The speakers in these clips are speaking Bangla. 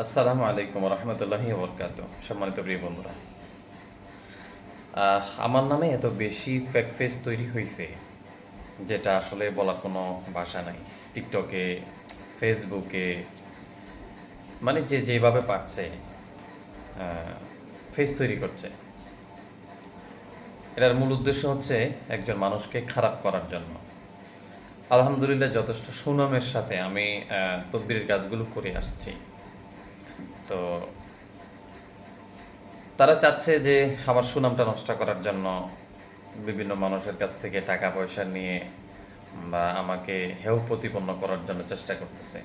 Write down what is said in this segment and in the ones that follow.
আসসালামু আলাইকুম রহমতুল্লাহি বরকাত। সম্মানিত প্রিয় বন্ধুরা, আমার নামে এত বেশি ফেক ফেস তৈরি হয়েছে যেটা আসলে বলার কোনো ভাষা নাই। টিকটকে, ফেসবুকে, মানে যে যেভাবে পারছে ফেস তৈরি করছে। এটার মূল উদ্দেশ্য হচ্ছে একজন মানুষকে খারাপ করার জন্য। আলহামদুলিল্লাহ যথেষ্ট সুনামের সাথে আমি তদবিরের কাজগুলো করে আসছি। তো তারা চাচ্ছে যে আমার সুনামটা নষ্ট করার জন্য বিভিন্ন মানুষের কাছ থেকে টাকা পয়সা নিয়ে বা আমাকে হেয় প্রতিপন্ন করার জন্য চেষ্টা করতেছে।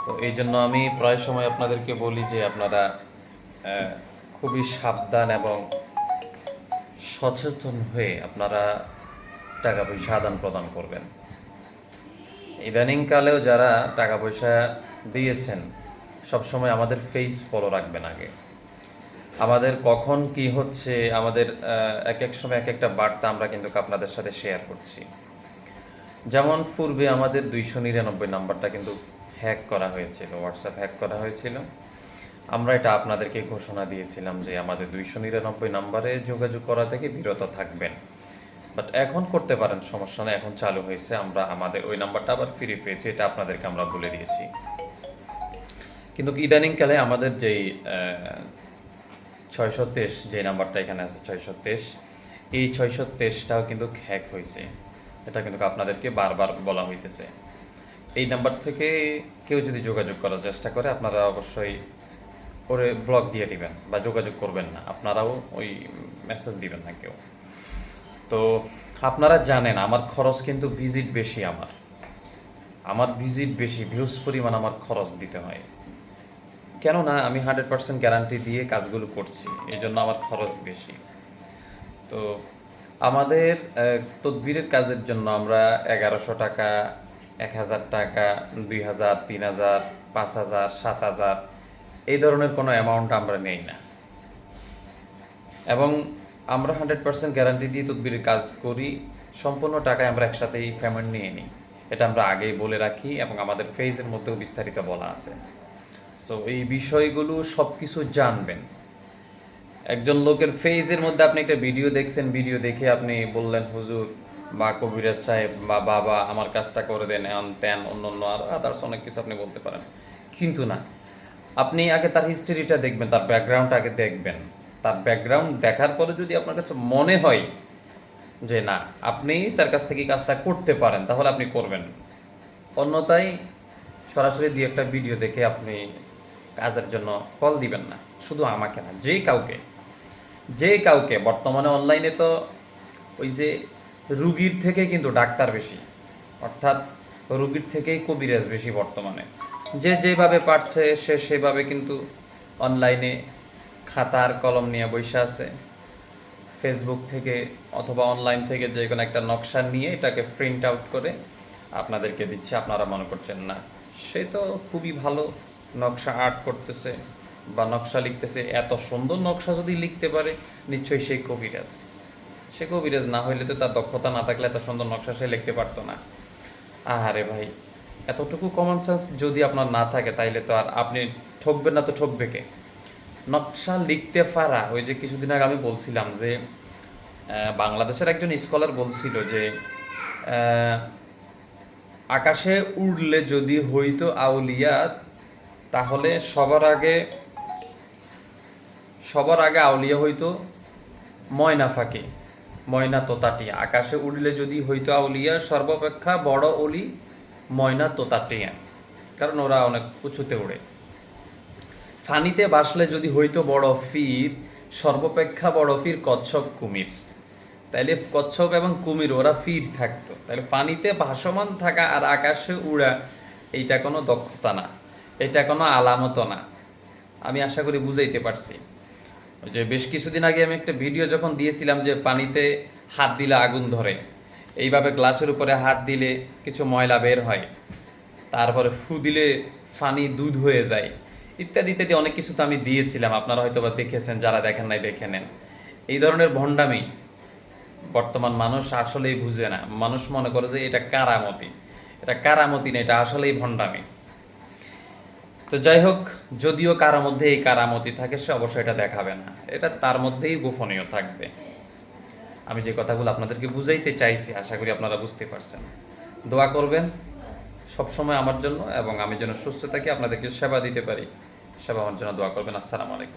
তো এই জন্য আমি প্রায় সময় আপনাদেরকে বলি যে আপনারা খুবই সাবধান এবং সচেতন হয়ে আপনারা টাকা পয়সা আদান প্রদান করবেন। ইদানিংকালেও যারা টাকা পয়সা দিয়েছেন সবসময় আমাদের ফেস ফলো রাখবেন আগে। আমাদের কখন কি হচ্ছে আমাদের এক এক সময় এক একটা বার্তা আমরা কিন্তু আপনাদের সাথে শেয়ার করছি। যেমন পূর্বে আমাদের 299 নাম্বারটা কিন্তু হ্যাক করা হয়েছিল, হোয়াটসঅ্যাপ হ্যাক করা হয়েছিল। আমরা এটা আপনাদেরকে ঘোষণা দিয়েছিলাম যে আমাদের 299 নাম্বারে যোগাযোগ করা থেকে বিরত থাকবেন। বাট এখন করতে পারেন, সমস্যা নেই, এখন চালু হয়েছে। আমরা আমাদের ওই নাম্বারটা আবার ফিরে পেয়েছি, এটা আপনাদেরকে আমরা বলে দিয়েছি। কিন্তু ইদানিংকালে আমাদের যেই 623 যে নাম্বারটা এখানে আছে 623, এই 623টাও কিন্তু হ্যাক হয়েছে। এটা কিন্তু আপনাদেরকে বারবার বলা হইতেছে। এই নাম্বার থেকে কেউ যদি যোগাযোগ করার চেষ্টা করে আপনারা অবশ্যই ওরে ব্লক দিয়ে দিবেন বা যোগাযোগ করবেন না, আপনারাও ওই মেসেজ দিবেন না কেউ। তো আপনারা জানেন আমার খরচ কিন্তু ভিজিট বেশি, আমার ভিজিট বেশি, ভিউজ পরিমাণ আমার খরচ দিতে হয়। কেননা আমি 100% গ্যারান্টি দিয়ে কাজগুলো করছি, এই জন্য আমার খরচ বেশি। তো আমাদের তদবিরের কাজের জন্য আমরা 1100 টাকা, 1000 টাকা, 2000, 3000, 5000, 7000 এই ধরনের কোনো অ্যামাউন্ট আমরা নেই না। এবং আমরা 100% গ্যারান্টি দিয়ে তদবিরের কাজ করি। সম্পূর্ণ টাকায় আমরা একসাথেই পেমেন্ট নিয়ে নিই, এটা আমরা আগেই বলে রাখি এবং আমাদের ফেজের মধ্যেও বিস্তারিত বলা আছে। সো এই বিষয়গুলো সব কিছু জানবেন। একজন লোকের ফেজের মধ্যে আপনি একটা ভিডিও দেখছেন, ভিডিও দেখে আপনি বললেন হুজুর বা কবিরাজ সাহেব বা বাবা আমার কাজটা করে দেন, এন তেন অন্য অন্য আর আদার্স অনেক কিছু আপনি বলতে পারেন। কিন্তু না, আপনি আগে তার হিস্ট্রিটা দেখবেন, তার ব্যাকগ্রাউন্ড আগে দেখবেন। তার ব্যাকগ্রাউন্ড দেখার পরে যদি আপনার কাছে মনে হয় যে না আপনি তার কাছ থেকে কাজটা করতে পারেন, তাহলে আপনি করবেন। অন্যথায় সরাসরি দুই একটা ভিডিও দেখে আপনি কাজের জন্য কল দিবেন না। শুধু আমাকে না, যে কাউকে বর্তমানে অনলাইনে তো ওই যে রুগীর থেকে কিন্তু ডাক্তার বেশি, অর্থাৎ রুগীর থেকেই কবিরাজ বেশি বর্তমানে। যে যেভাবে পারছে সে সেভাবে কিন্তু অনলাইনে খাতার কলম নিয়ে বসে আছে। ফেসবুক থেকে অথবা অনলাইন থেকে যে কোনো একটা নকশা নিয়ে এটাকে প্রিন্ট আউট করে আপনাদেরকে দিচ্ছে। আপনারা মনে করছেন না সে তো খুবই ভালো নকশা আর্ট করতেছে বা নকশা লিখতেছে, এত সুন্দর নকশা যদি লিখতে পারে নিশ্চয়ই সেই কবিরাজ। সে কবিরাজ না হইলে তো তার দক্ষতা না থাকলে এত সুন্দর নকশা সে লিখতে পারতো না। আরে ভাই, এতটুকু কমন সেন্স যদি আপনার না থাকে তাইলে তো আর আপনি ঠকবেন না, তো ঠকবে কে? নকশা লিখতে পারা, ওই যে কিছুদিন আগে আমি বলছিলাম যে বাংলাদেশের একজন স্কলার বলছিল যে আকাশে উড়লে যদি হইতো আউলিয়া, তাহলে সবার আগে আউলিয়া হইতো ময়না ফাঁকি, ময়না তোতাটিয়া। আকাশে উড়লে যদি হইতো আউলিয়া, সর্বাপেক্ষা বড় অলি ময়না তোতাটিয়া, কারণ ওরা অনেক উঁচুতে উড়ে। ফানিতে বাসলে যদি হইতো বড় ফির, সর্বাপেক্ষা বড় ফির কচ্ছপ কুমির। তাইলে কচ্ছপ এবং কুমির ওরা ফির থাকতো। তাহলে পানিতে ভাসমান থাকা আর আকাশে উড়া এইটা কোনো দক্ষতা না, এটা কোনো আলামত না। আমি আশা করি বুঝাইতে পারছি। ওই যে বেশ কিছুদিন আগে আমি একটা ভিডিও যখন দিয়েছিলাম যে পানিতে হাত দিলে আগুন ধরে, এইভাবে গ্লাসের উপরে হাত দিলে কিছু ময়লা বের হয়, তারপরে ফু দিলে ফানি দুধ হয়ে যায়, ইত্যাদি ইত্যাদি অনেক কিছু তো আমি দিয়েছিলাম। আপনারা হয়তো বা দেখেছেন, যারা দেখেন নাই দেখে নেন। এই ধরনের ভণ্ডামি বর্তমান মানুষ আসলেই বুঝে না। মানুষ মনে করে যে এটা কারামতি, এটা কারামতি না, এটা আসলেই ভণ্ডামি। তো যাই হোক, যদিও কারোর মধ্যে এই কারামতি থাকে সে অবশ্যই এটা দেখাবে না, এটা তার মধ্যেই গোপনীয় থাকবে। আমি যে কথাগুলো আপনাদেরকে বুঝাইতে চাইছি আশা করি আপনারা বুঝতে পারছেন। দোয়া করবেন সবসময় আমার জন্য, এবং আমি যেন সুস্থ থাকি, আপনাদেরকে সেবা দিতে পারি, সেবা আমার জন্য দোয়া করবেন। আসসালামু আলাইকুম।